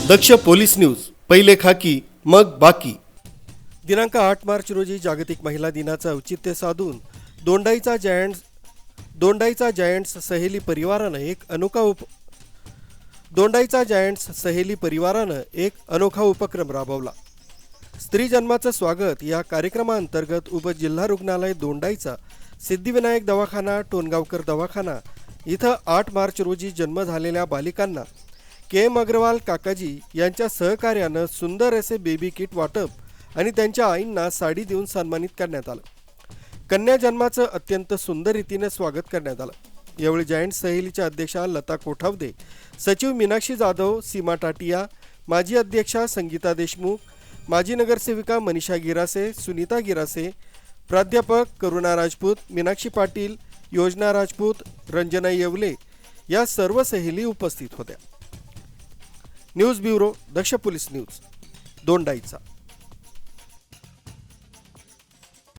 दक्ष police news, पहिले खाकी मग बाकी। दिनांक 8 मार्च रोजी जागतिक महिला दिनाचं औचित्य साधून दोंडाईचा जायंट्स सहेली परिवारानं एक अनोखा उपक्रम राबवला। स्त्री जन्माचं स्वागत या कार्यक्रमाअंतर्गत उपजिल्हा रुग्णालय दोंडाईचा सिद्धिविनायक दवाखाना, टोनगावकर दवाखाना इथं 8 मार्च रोजी जन्म झालेल्या बालिकांना के.एम. अग्रवाल काकाजी यांच्या सहकार्यानं सुंदर असे बेबी किट वाटप आणि त्यांच्या आईंना साडी देऊन सन्मानित करण्यात आलं। कन्या जन्माचं अत्यंत सुंदर रीतीने स्वागत करण्यात आलं। यावेळी जायंट सहेलीच्या अध्यक्षा लता कोठावदे, सचिव मीनाक्षी जाधव, सीमा टाटिया, माजी अध्यक्षा संगीता देशमुख, माजी नगरसेविका मनीषा गिरासे, सुनीता गिरासे, प्राध्यापक करुणा राजपूत, मीनाक्षी पाटील, योजना राजपूत, रंजना येवले या सर्व सहेली उपस्थित होत्या। न्यूज ब्युरो, दक्ष पोलीस न्यूज, दोंडाईचा।